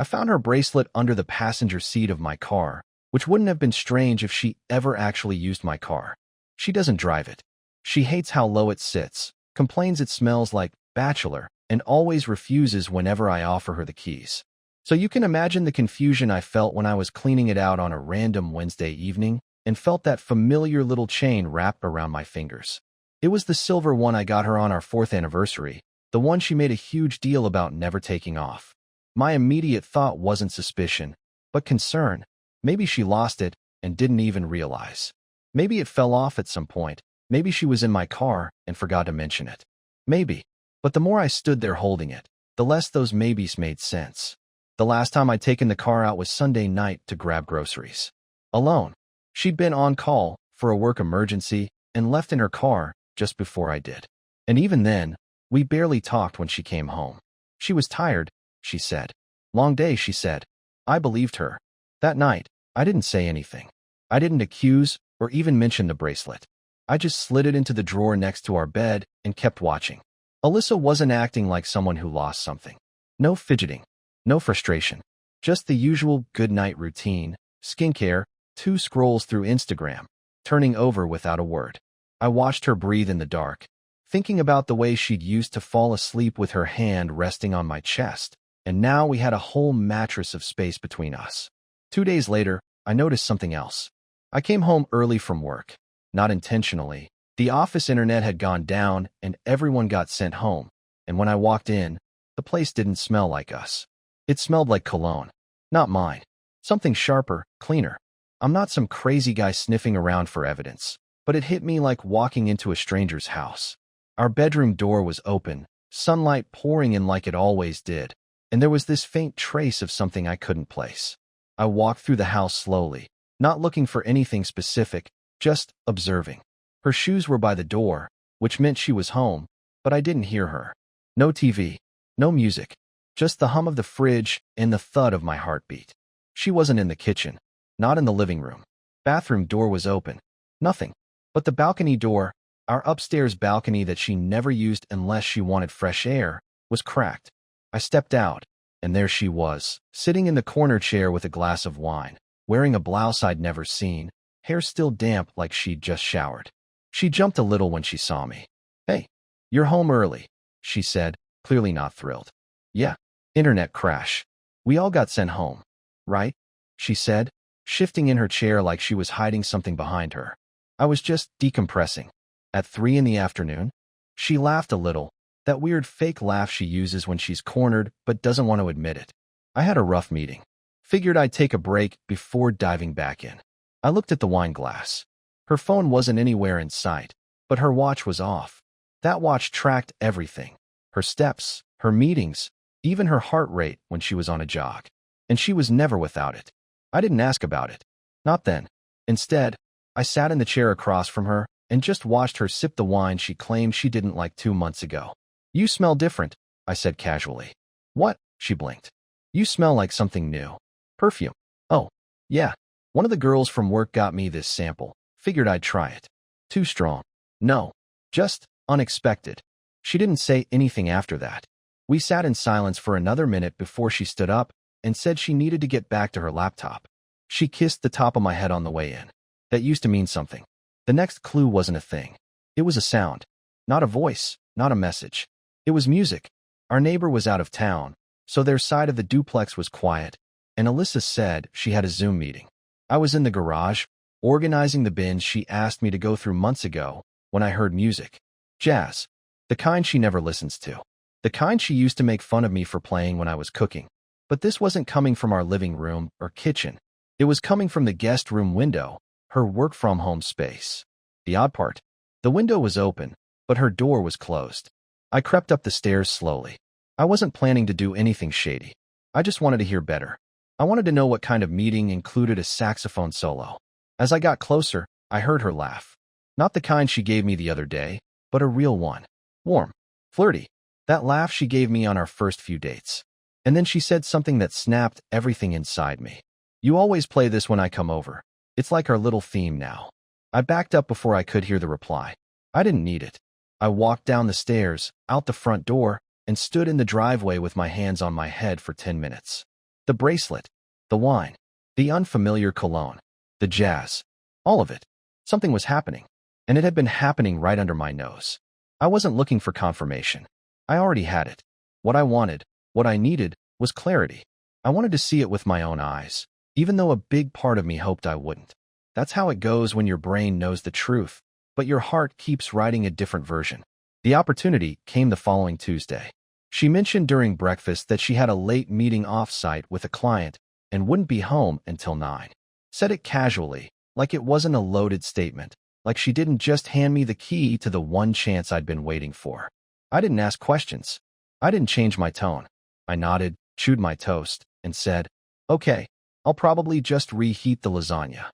I found her bracelet under the passenger seat of my car, which wouldn't have been strange if she ever actually used my car. She doesn't drive it. She hates how low it sits, complains it smells like bachelor, and always refuses whenever I offer her the keys. So you can imagine the confusion I felt when I was cleaning it out on a random Wednesday evening and felt that familiar little chain wrapped around my fingers. It was the silver one I got her on our 4th anniversary, the one she made a huge deal about never taking off. My immediate thought wasn't suspicion, but concern. Maybe she lost it and didn't even realize. Maybe it fell off at some point. Maybe she was in my car and forgot to mention it. Maybe. But the more I stood there holding it, the less those maybes made sense. The last time I'd taken the car out was Sunday night to grab groceries. Alone. She'd been on call for a work emergency and left in her car just before I did. And even then, we barely talked when she came home. She was tired, she said. Long day, she said. I believed her. That night, I didn't say anything. I didn't accuse or even mention the bracelet. I just slid it into the drawer next to our bed and kept watching. Alyssa wasn't acting like someone who lost something. No fidgeting. No frustration. Just the usual good-night routine, skincare, 2 scrolls through Instagram, turning over without a word. I watched her breathe in the dark, thinking about the way she'd used to fall asleep with her hand resting on my chest, and now we had a whole mattress of space between us. 2 days later, I noticed something else. I came home early from work. Not intentionally. The office internet had gone down and everyone got sent home, and when I walked in, the place didn't smell like us. It smelled like cologne. Not mine. Something sharper, cleaner. I'm not some crazy guy sniffing around for evidence, but it hit me like walking into a stranger's house. Our bedroom door was open, sunlight pouring in like it always did, and there was this faint trace of something I couldn't place. I walked through the house slowly, not looking for anything specific, just observing. Her shoes were by the door, which meant she was home, but I didn't hear her. No TV, no music, just the hum of the fridge and the thud of my heartbeat. She wasn't in the kitchen, not in the living room. Bathroom door was open. Nothing. But the balcony door, our upstairs balcony that she never used unless she wanted fresh air, was cracked. I stepped out, and there she was, sitting in the corner chair with a glass of wine, wearing a blouse I'd never seen, hair still damp like she'd just showered. She jumped a little when she saw me. Hey, you're home early, she said, clearly not thrilled. Yeah, internet crash. We all got sent home. Right? She said, shifting in her chair like she was hiding something behind her. I was just decompressing. At 3 in the afternoon? She laughed a little, that weird fake laugh she uses when she's cornered but doesn't want to admit it. I had a rough meeting. Figured I'd take a break before diving back in. I looked at the wine glass. Her phone wasn't anywhere in sight, but her watch was off. That watch tracked everything. Her steps, her meetings, even her heart rate when she was on a jog. And she was never without it. I didn't ask about it. Not then. Instead, I sat in the chair across from her and just watched her sip the wine she claimed she didn't like 2 months ago. You smell different, I said casually. What? She blinked. You smell like something new. Perfume. Oh, yeah. One of the girls from work got me this sample. Figured I'd try it. Too strong. No. Just unexpected. She didn't say anything after that. We sat in silence for another minute before she stood up and said she needed to get back to her laptop. She kissed the top of my head on the way in. That used to mean something. The next clue wasn't a thing. It was a sound. Not a voice, not a message. It was music. Our neighbor was out of town, so their side of the duplex was quiet, and Alyssa said she had a Zoom meeting. I was in the garage, organizing the bins she asked me to go through months ago, when I heard music. Jazz. The kind she never listens to. The kind she used to make fun of me for playing when I was cooking. But this wasn't coming from our living room or kitchen. It was coming from the guest room window, her work-from-home space. The odd part, the window was open, but her door was closed. I crept up the stairs slowly. I wasn't planning to do anything shady. I just wanted to hear better. I wanted to know what kind of meeting included a saxophone solo. As I got closer, I heard her laugh. Not the kind she gave me the other day, but a real one. Warm. Flirty. That laugh she gave me on our first few dates. And then she said something that snapped everything inside me. You always play this when I come over. It's like our little theme now. I backed up before I could hear the reply. I didn't need it. I walked down the stairs, out the front door, and stood in the driveway with my hands on my head for 10 minutes. The bracelet, the wine, the unfamiliar cologne, the jazz. All of it. Something was happening, and it had been happening right under my nose. I wasn't looking for confirmation. I already had it. What I wanted, what I needed, was clarity. I wanted to see it with my own eyes, even though a big part of me hoped I wouldn't. That's how it goes when your brain knows the truth, but your heart keeps writing a different version. The opportunity came the following Tuesday. She mentioned during breakfast that she had a late meeting off-site with a client and wouldn't be home until 9. Said it casually, like it wasn't a loaded statement, like she didn't just hand me the key to the one chance I'd been waiting for. I didn't ask questions. I didn't change my tone. I nodded, chewed my toast, and said, "Okay, I'll probably just reheat the lasagna."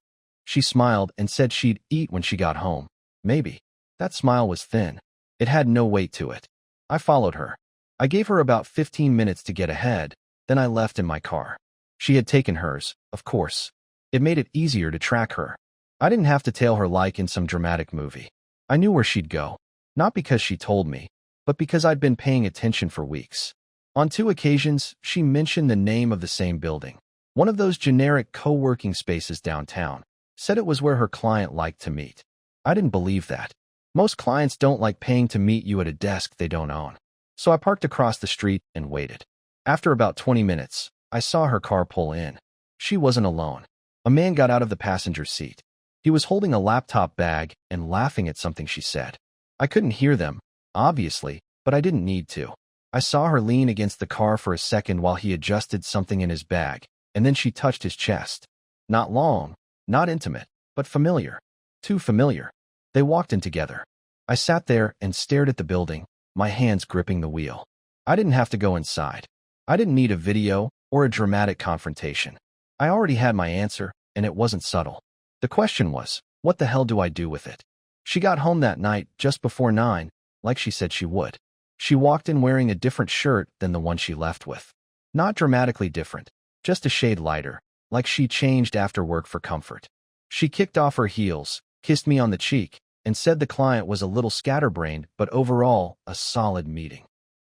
She smiled and said she'd eat when she got home. Maybe. That smile was thin. It had no weight to it. I followed her. I gave her about 15 minutes to get ahead, then I left in my car. She had taken hers, of course. It made it easier to track her. I didn't have to tail her like in some dramatic movie. I knew where she'd go, not because she told me, but because I'd been paying attention for weeks. On 2 occasions, she mentioned the name of the same building, one of those generic co-working spaces downtown, said it was where her client liked to meet. I didn't believe that. Most clients don't like paying to meet you at a desk they don't own. So I parked across the street and waited. After about 20 minutes, I saw her car pull in. She wasn't alone. A man got out of the passenger seat. He was holding a laptop bag and laughing at something she said. I couldn't hear them, obviously, but I didn't need to. I saw her lean against the car for a second while he adjusted something in his bag, and then she touched his chest. Not long, not intimate, but familiar. Too familiar. They walked in together. I sat there and stared at the building, my hands gripping the wheel. I didn't have to go inside. I didn't need a video or a dramatic confrontation. I already had my answer, and it wasn't subtle. The question was, what the hell do I do with it? She got home that night just before 9, like she said she would. She walked in wearing a different shirt than the one she left with. Not dramatically different, just a shade lighter, like she changed after work for comfort. She kicked off her heels, kissed me on the cheek, and said the client was a little scatterbrained, but overall, a solid meeting.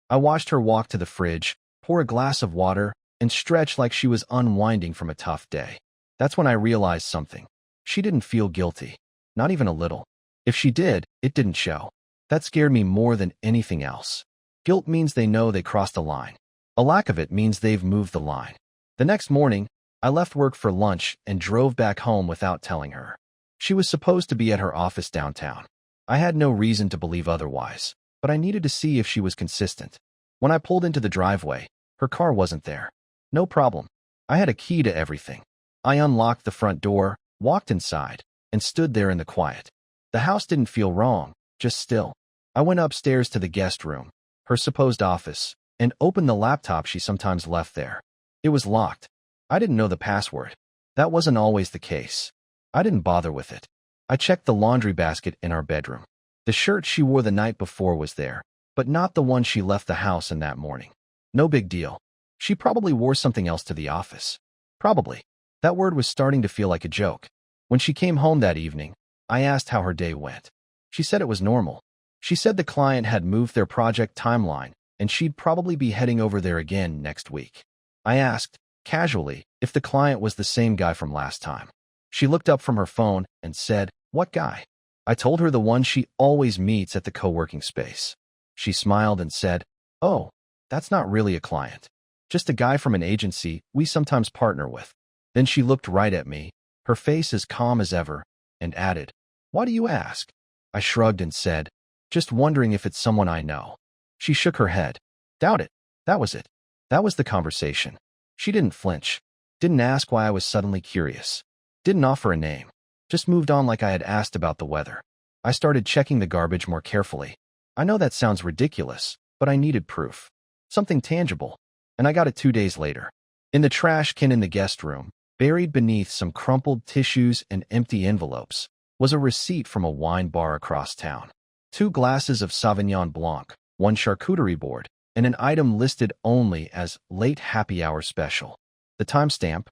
I watched her walk to the fridge, pour a glass of water, and stretch like she was unwinding from a tough day. That's when I realized something. She didn't feel guilty. Not even a little. If she did, it didn't show. That scared me more than anything else. Guilt means they know they crossed the line. A lack of it means they've moved the line. The next morning, I left work for lunch and drove back home without telling her. She was supposed to be at her office downtown. I had no reason to believe otherwise, but I needed to see if she was consistent. When I pulled into the driveway, her car wasn't there. No problem. I had a key to everything. I unlocked the front door, walked inside, and stood there in the quiet. The house didn't feel wrong, just still. I went upstairs to the guest room, her supposed office, and opened the laptop she sometimes left there. It was locked. I didn't know the password. That wasn't always the case. I didn't bother with it. I checked the laundry basket in our bedroom. The shirt she wore the night before was there, but not the one she left the house in that morning. No big deal. She probably wore something else to the office. Probably. That word was starting to feel like a joke. When she came home that evening, I asked how her day went. She said it was normal. She said the client had moved their project timeline, and she'd probably be heading over there again next week. I asked, casually, if the client was the same guy from last time. She looked up from her phone and said, "What guy?" I told her the one she always meets at the co-working space. She smiled and said, "Oh, that's not really a client. Just a guy from an agency we sometimes partner with." Then she looked right at me, her face as calm as ever, and added, "Why do you ask?" I shrugged and said, "Just wondering if it's someone I know." She shook her head. "Doubt it. That was it. That was the conversation." She didn't flinch. Didn't ask why I was suddenly curious. Didn't offer a name. Just moved on like I had asked about the weather. I started checking the garbage more carefully. I know that sounds ridiculous, but I needed proof. Something tangible. And I got it 2 days later. In the trash can in the guest room, buried beneath some crumpled tissues and empty envelopes, was a receipt from a wine bar across town. 2 glasses of Sauvignon Blanc, 1 charcuterie board, and an item listed only as late happy hour special. The timestamp,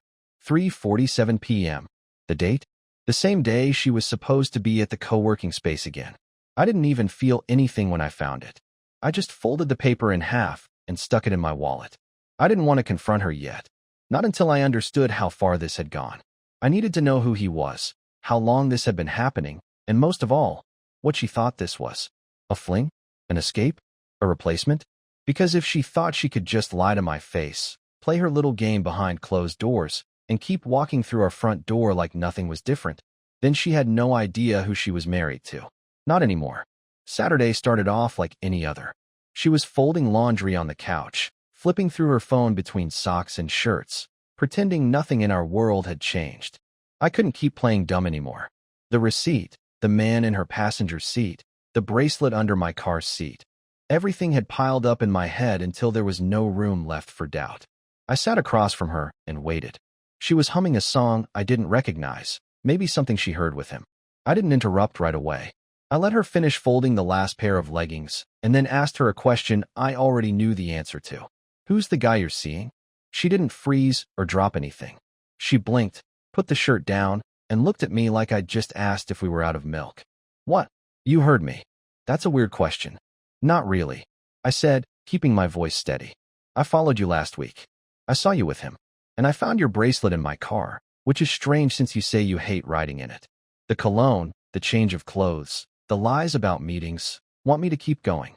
3:47 p.m. The date? The same day she was supposed to be at the co-working space again. I didn't even feel anything when I found it. I just folded the paper in half and stuck it in my wallet. I didn't want to confront her yet. Not until I understood how far this had gone. I needed to know who he was, how long this had been happening, and most of all, what she thought this was. A fling? An escape? A replacement? Because if she thought she could just lie to my face, play her little game behind closed doors, and keep walking through our front door like nothing was different, then she had no idea who she was married to. Not anymore. Saturday started off like any other. She was folding laundry on the couch, flipping through her phone between socks and shirts, pretending nothing in our world had changed. I couldn't keep playing dumb anymore. The receipt, the man in her passenger seat, the bracelet under my car seat. Everything had piled up in my head until there was no room left for doubt. I sat across from her and waited. She was humming a song I didn't recognize, maybe something she heard with him. I didn't interrupt right away. I let her finish folding the last pair of leggings and then asked her a question I already knew the answer to. Who's the guy you're seeing? She didn't freeze or drop anything. She blinked, put the shirt down, and looked at me like I'd just asked if we were out of milk. What? You heard me. That's a weird question. Not really, I said, keeping my voice steady. I followed you last week. I saw you with him. And I found your bracelet in my car, which is strange since you say you hate riding in it. The cologne, the change of clothes, the lies about meetings, want me to keep going.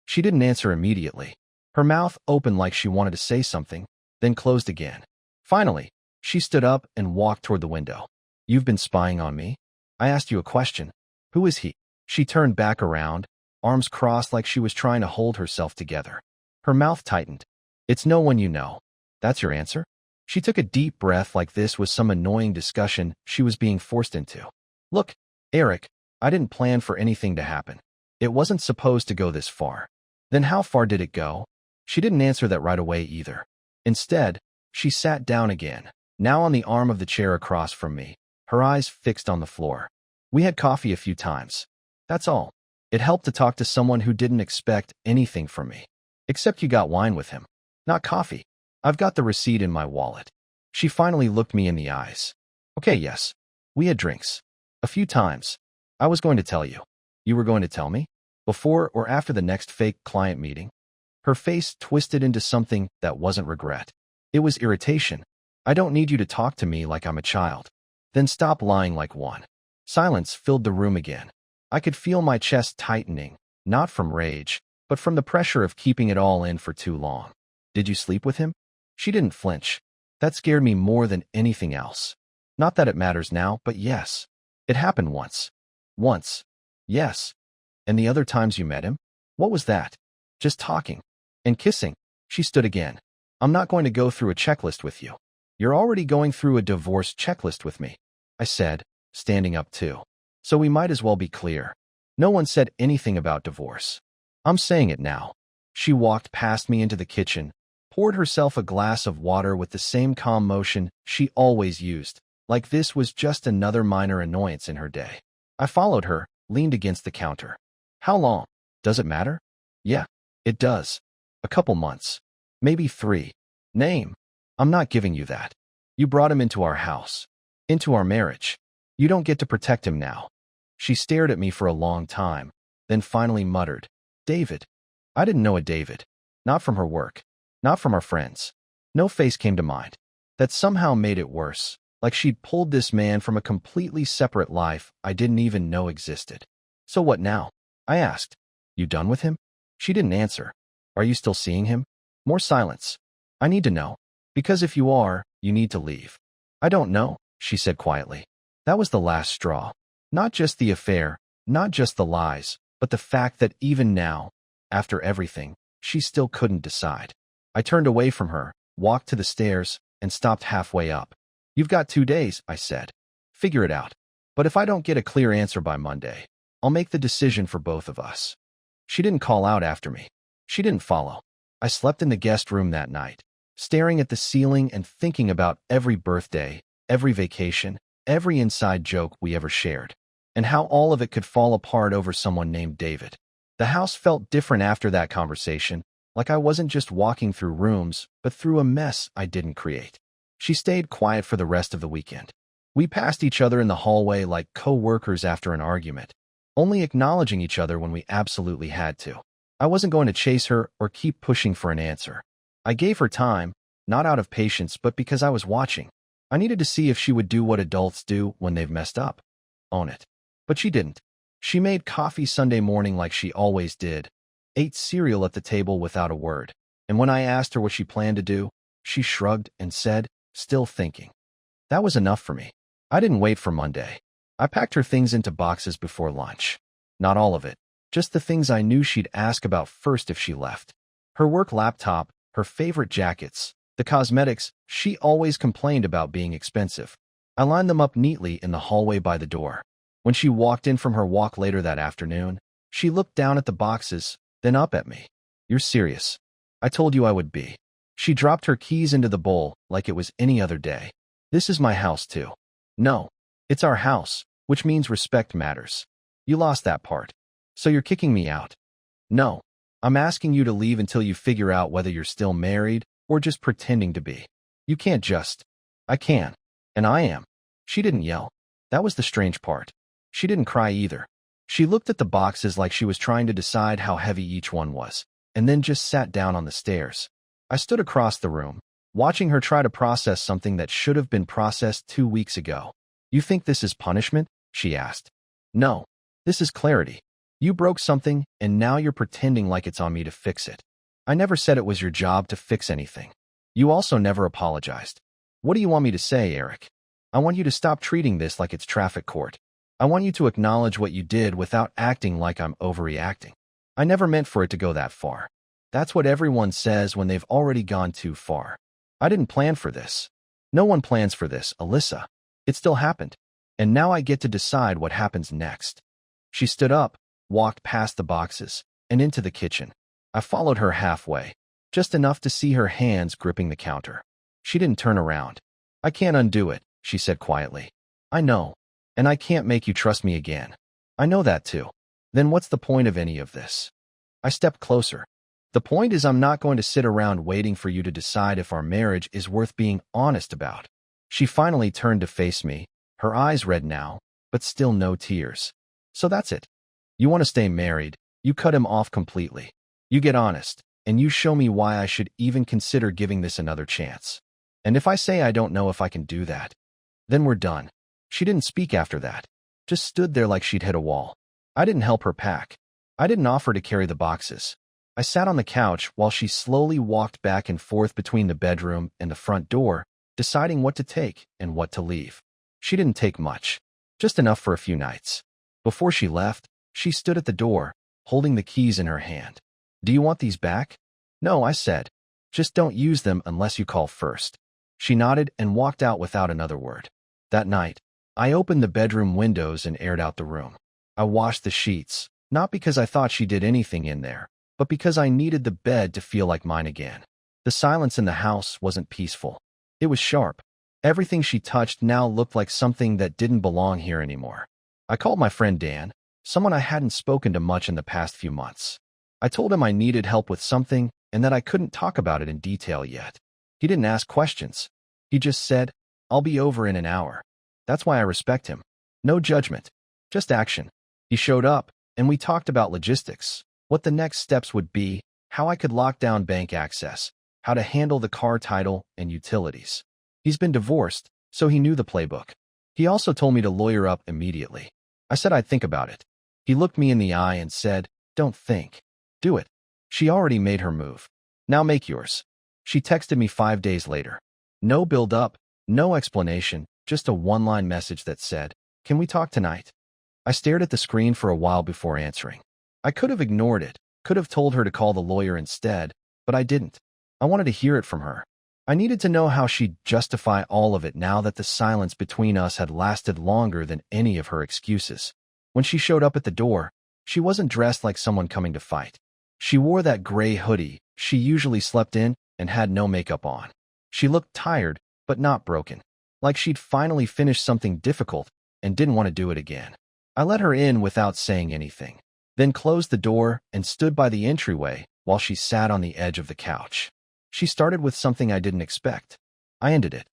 She didn't answer immediately. Her mouth opened like she wanted to say something, then closed again. Finally, she stood up and walked toward the window. You've been spying on me? I asked you a question. Who is he? She turned back around, arms crossed like she was trying to hold herself together. Her mouth tightened. It's no one you know. That's your answer? She took a deep breath like this was some annoying discussion she was being forced into. Look, Eric, I didn't plan for anything to happen. It wasn't supposed to go this far. Then how far did it go? She didn't answer that right away either. Instead, she sat down again, now on the arm of the chair across from me, her eyes fixed on the floor. We had coffee a few times. That's all. It helped to talk to someone who didn't expect anything from me. Except you got wine with him. Not coffee. I've got the receipt in my wallet. She finally looked me in the eyes. Okay, yes. We had drinks. A few times. I was going to tell you. You were going to tell me? Before or after the next fake client meeting? Her face twisted into something that wasn't regret. It was irritation. I don't need you to talk to me like I'm a child. Then stop lying like one. Silence filled the room again. I could feel my chest tightening, not from rage, but from the pressure of keeping it all in for too long. Did you sleep with him? She didn't flinch. That scared me more than anything else. Not that it matters now, but yes. It happened once. Once. Yes. And the other times you met him? What was that? Just talking. And kissing. She stood again. I'm not going to go through a checklist with you. You're already going through a divorce checklist with me, I said, standing up too. So we might as well be clear. No one said anything about divorce. I'm saying it now. She walked past me into the kitchen, poured herself a glass of water with the same calm motion she always used, like this was just another minor annoyance in her day. I followed her, leaned against the counter. How long? Does it matter? Yeah, it does. A couple months. Maybe 3. Name. I'm not giving you that. You brought him into our house. Into our marriage. You don't get to protect him now. She stared at me for a long time, then finally muttered, David. I didn't know a David. Not from her work. Not from our friends. No face came to mind. That somehow made it worse, like she'd pulled this man from a completely separate life I didn't even know existed. So what now? I asked. You done with him? She didn't answer. Are you still seeing him? More silence. I need to know. Because if you are, you need to leave. I don't know, she said quietly. That was the last straw. Not just the affair, not just the lies, but the fact that even now, after everything, she still couldn't decide. I turned away from her, walked to the stairs, and stopped halfway up. You've got 2 days, I said. Figure it out. But if I don't get a clear answer by Monday, I'll make the decision for both of us. She didn't call out after me. She didn't follow. I slept in the guest room that night, staring at the ceiling and thinking about every birthday, every vacation, every inside joke we ever shared, and how all of it could fall apart over someone named David. The house felt different after that conversation, like I wasn't just walking through rooms, but through a mess I didn't create. She stayed quiet for the rest of the weekend. We passed each other in the hallway like co-workers after an argument, only acknowledging each other when we absolutely had to. I wasn't going to chase her or keep pushing for an answer. I gave her time, not out of patience, but because I was watching. I needed to see if she would do what adults do when they've messed up. Own it. But she didn't. She made coffee Sunday morning like she always did, ate cereal at the table without a word, and when I asked her what she planned to do, she shrugged and said, still thinking. That was enough for me. I didn't wait for Monday. I packed her things into boxes before lunch. Not all of it, just the things I knew she'd ask about first if she left. Her work laptop, her favorite jackets, the cosmetics she always complained about being expensive. I lined them up neatly in the hallway by the door. When she walked in from her walk later that afternoon, she looked down at the boxes, then up at me. You're serious. I told you I would be. She dropped her keys into the bowl like it was any other day. This is my house too. No, it's our house, which means respect matters. You lost that part. So you're kicking me out. No, I'm asking you to leave until you figure out whether you're still married or just pretending to be. You can't just. I can. And I am. She didn't yell. That was the strange part. She didn't cry either. She looked at the boxes like she was trying to decide how heavy each one was, and then just sat down on the stairs. I stood across the room, watching her try to process something that should have been processed 2 weeks ago. You think this is punishment? She asked. No, this is clarity. You broke something, and now you're pretending like it's on me to fix it. I never said it was your job to fix anything. You also never apologized. What do you want me to say, Eric? I want you to stop treating this like it's traffic court. I want you to acknowledge what you did without acting like I'm overreacting. I never meant for it to go that far. That's what everyone says when they've already gone too far. I didn't plan for this. No one plans for this, Alyssa. It still happened. And now I get to decide what happens next. She stood up, walked past the boxes, and into the kitchen. I followed her halfway, just enough to see her hands gripping the counter. She didn't turn around. I can't undo it, she said quietly. I know. And I can't make you trust me again. I know that too. Then what's the point of any of this? I stepped closer. The point is I'm not going to sit around waiting for you to decide if our marriage is worth being honest about. She finally turned to face me, her eyes red now, but still no tears. So that's it. You want to stay married, you cut him off completely. You get honest, and you show me why I should even consider giving this another chance. And if I say I don't know if I can do that, then we're done. She didn't speak after that, just stood there like she'd hit a wall. I didn't help her pack. I didn't offer to carry the boxes. I sat on the couch while she slowly walked back and forth between the bedroom and the front door, deciding what to take and what to leave. She didn't take much, just enough for a few nights. Before she left, she stood at the door, holding the keys in her hand. Do you want these back? No, I said. Just don't use them unless you call first. She nodded and walked out without another word. That night, I opened the bedroom windows and aired out the room. I washed the sheets, not because I thought she did anything in there, but because I needed the bed to feel like mine again. The silence in the house wasn't peaceful. It was sharp. Everything she touched now looked like something that didn't belong here anymore. I called my friend Dan, someone I hadn't spoken to much in the past few months. I told him I needed help with something and that I couldn't talk about it in detail yet. He didn't ask questions. He just said, I'll be over in an hour. That's why I respect him. No judgment, just action. He showed up, and we talked about logistics, what the next steps would be, how I could lock down bank access, how to handle the car title and utilities. He's been divorced, so he knew the playbook. He also told me to lawyer up immediately. I said I'd think about it. He looked me in the eye and said, don't think. Do it. She already made her move. Now make yours. She texted me 5 days later. No build-up, no explanation, just a one-line message that said, can we talk tonight? I stared at the screen for a while before answering. I could have ignored it, could have told her to call the lawyer instead, but I didn't. I wanted to hear it from her. I needed to know how she'd justify all of it now that the silence between us had lasted longer than any of her excuses. When she showed up at the door, she wasn't dressed like someone coming to fight. She wore that gray hoodie she usually slept in and had no makeup on. She looked tired, but not broken, like she'd finally finished something difficult and didn't want to do it again. I let her in without saying anything, then closed the door and stood by the entryway while she sat on the edge of the couch. She started with something I didn't expect. I ended it.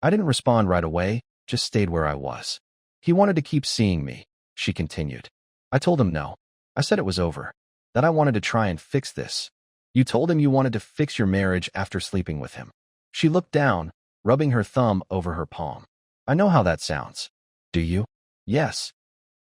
I didn't respond right away, just stayed where I was. He wanted to keep seeing me, she continued. I told him no. I said it was over, that I wanted to try and fix this. You told him you wanted to fix your marriage after sleeping with him. She looked down, rubbing her thumb over her palm. I know how that sounds. Do you? Yes.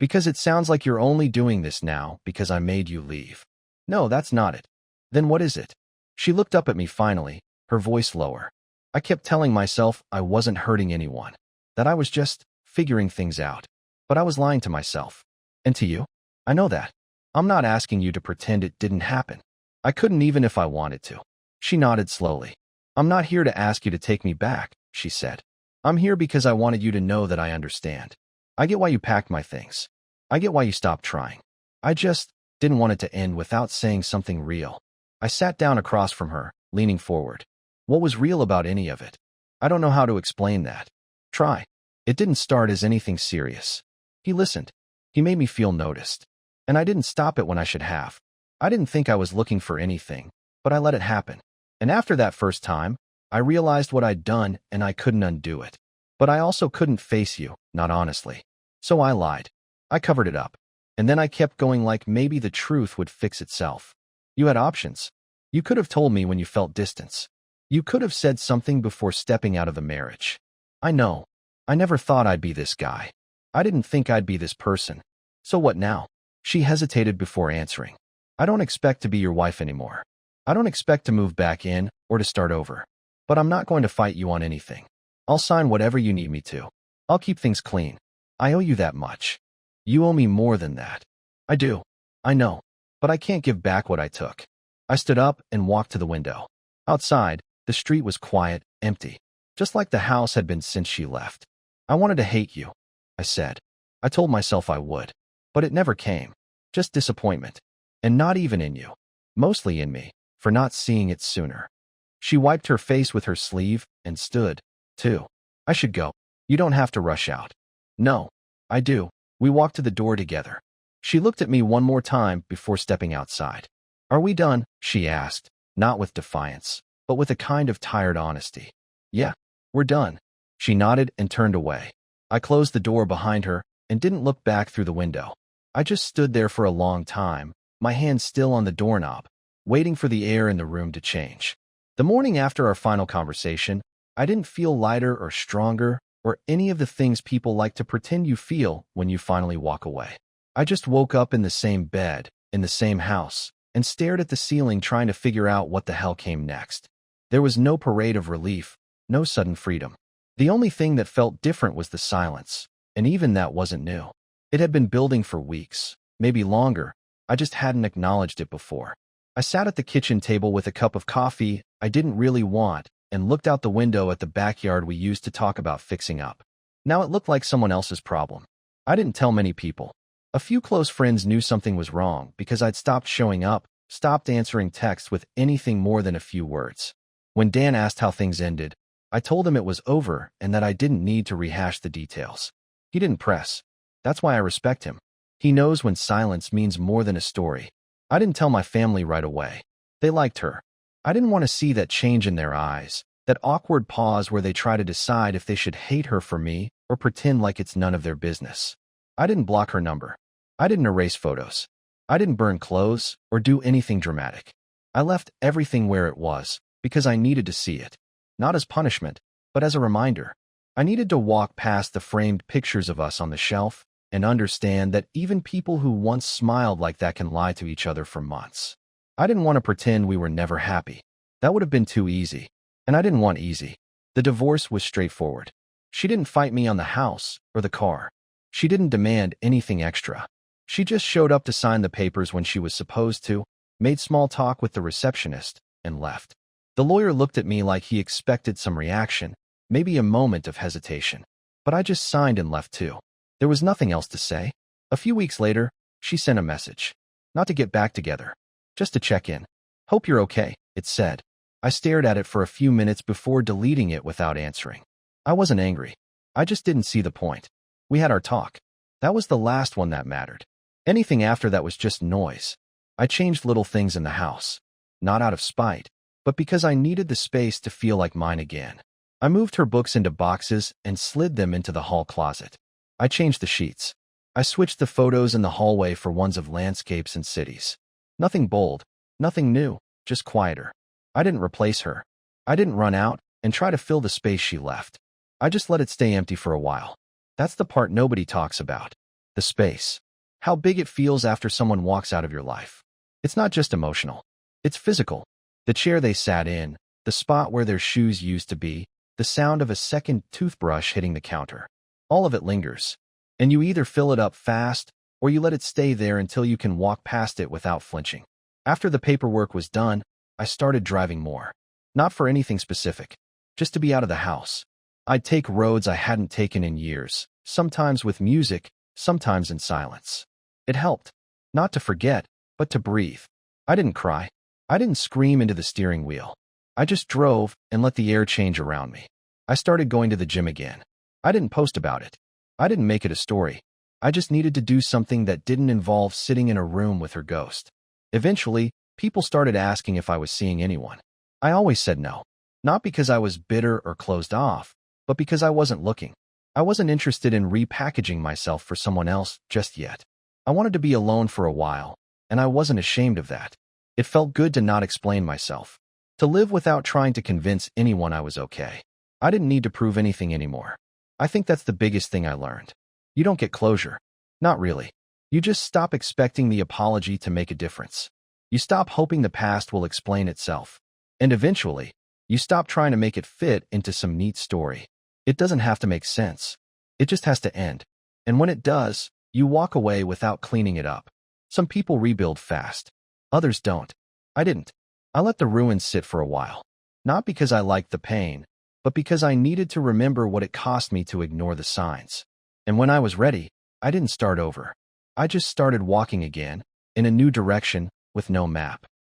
Because it sounds like you're only doing this now because I made you leave. No, that's not it. Then what is it? She looked up at me finally, her voice lower. I kept telling myself I wasn't hurting anyone, that I was just figuring things out. But I was lying to myself. And to you? I know that. I'm not asking you to pretend it didn't happen. I couldn't even if I wanted to. She nodded slowly. I'm not here to ask you to take me back, she said. I'm here because I wanted you to know that I understand. I get why you packed my things. I get why you stopped trying. I just didn't want it to end without saying something real. I sat down across from her, leaning forward. What was real about any of it? I don't know how to explain that. Try. It didn't start as anything serious. He listened. He made me feel noticed. And I didn't stop it when I should have. I didn't think I was looking for anything, but I let it happen. And after that first time, I realized what I'd done and I couldn't undo it. But I also couldn't face you, not honestly. So I lied. I covered it up. And then I kept going like maybe the truth would fix itself. You had options. You could have told me when you felt distance. You could have said something before stepping out of the marriage. I know. I never thought I'd be this guy. I didn't think I'd be this person. So what now? She hesitated before answering. I don't expect to be your wife anymore. I don't expect to move back in or to start over. But I'm not going to fight you on anything. I'll sign whatever you need me to. I'll keep things clean. I owe you that much. You owe me more than that. I do. I know. But I can't give back what I took. I stood up and walked to the window. Outside, the street was quiet, empty, just like the house had been since she left. I wanted to hate you, I said. I told myself I would. But it never came. Just disappointment. And not even in you. Mostly in me, for not seeing it sooner. She wiped her face with her sleeve and stood, too. I should go. You don't have to rush out. No, I do. We walked to the door together. She looked at me one more time before stepping outside. Are we done? She asked, not with defiance, but with a kind of tired honesty. Yeah, we're done. She nodded and turned away. I closed the door behind her and didn't look back through the window. I just stood there for a long time, my hand still on the doorknob, waiting for the air in the room to change. The morning after our final conversation, I didn't feel lighter or stronger or any of the things people like to pretend you feel when you finally walk away. I just woke up in the same bed, in the same house, and stared at the ceiling trying to figure out what the hell came next. There was no parade of relief, no sudden freedom. The only thing that felt different was the silence, and even that wasn't new. It had been building for weeks, maybe longer. I just hadn't acknowledged it before. I sat at the kitchen table with a cup of coffee I didn't really want and looked out the window at the backyard we used to talk about fixing up. Now it looked like someone else's problem. I didn't tell many people. A few close friends knew something was wrong because I'd stopped showing up, stopped answering texts with anything more than a few words. When Dan asked how things ended, I told him it was over and that I didn't need to rehash the details. He didn't press. That's why I respect him. He knows when silence means more than a story. I didn't tell my family right away. They liked her. I didn't want to see that change in their eyes, that awkward pause where they try to decide if they should hate her for me or pretend like it's none of their business. I didn't block her number. I didn't erase photos. I didn't burn clothes or do anything dramatic. I left everything where it was because I needed to see it. Not as punishment, but as a reminder. I needed to walk past the framed pictures of us on the shelf and understand that even people who once smiled like that can lie to each other for months. I didn't want to pretend we were never happy. That would have been too easy. And I didn't want easy. The divorce was straightforward. She didn't fight me on the house or the car. She didn't demand anything extra. She just showed up to sign the papers when she was supposed to, made small talk with the receptionist, and left. The lawyer looked at me like he expected some reaction, maybe a moment of hesitation. But I just signed and left too. There was nothing else to say. A few weeks later, she sent a message. Not to get back together. Just to check in. Hope you're okay, it said. I stared at it for a few minutes before deleting it without answering. I wasn't angry. I just didn't see the point. We had our talk. That was the last one that mattered. Anything after that was just noise. I changed little things in the house. Not out of spite, but because I needed the space to feel like mine again. I moved her books into boxes and slid them into the hall closet. I changed the sheets. I switched the photos in the hallway for ones of landscapes and cities. Nothing bold, nothing new, just quieter. I didn't replace her. I didn't run out, and try to fill the space she left. I just let it stay empty for a while. That's the part nobody talks about. The space. How big it feels after someone walks out of your life. It's not just emotional. It's physical. The chair they sat in, the spot where their shoes used to be, the sound of a second toothbrush hitting the counter. All of it lingers. And you either fill it up fast, or you let it stay there until you can walk past it without flinching. After the paperwork was done, I started driving more. Not for anything specific, just to be out of the house. I'd take roads I hadn't taken in years, sometimes with music, sometimes in silence. It helped. Not to forget, but to breathe. I didn't cry. I didn't scream into the steering wheel. I just drove and let the air change around me. I started going to the gym again. I didn't post about it. I didn't make it a story. I just needed to do something that didn't involve sitting in a room with her ghost. Eventually, people started asking if I was seeing anyone. I always said no. Not because I was bitter or closed off, but because I wasn't looking. I wasn't interested in repackaging myself for someone else just yet. I wanted to be alone for a while, and I wasn't ashamed of that. It felt good to not explain myself, to live without trying to convince anyone I was okay. I didn't need to prove anything anymore. I think that's the biggest thing I learned. You don't get closure. Not really. You just stop expecting the apology to make a difference. You stop hoping the past will explain itself. And eventually, you stop trying to make it fit into some neat story. It doesn't have to make sense. It just has to end. And when it does, you walk away without cleaning it up. Some people rebuild fast. Others don't. I didn't. I let the ruins sit for a while. Not because I liked the pain, but because I needed to remember what it cost me to ignore the signs. And when I was ready, I didn't start over. I just started walking again, in a new direction, with no map.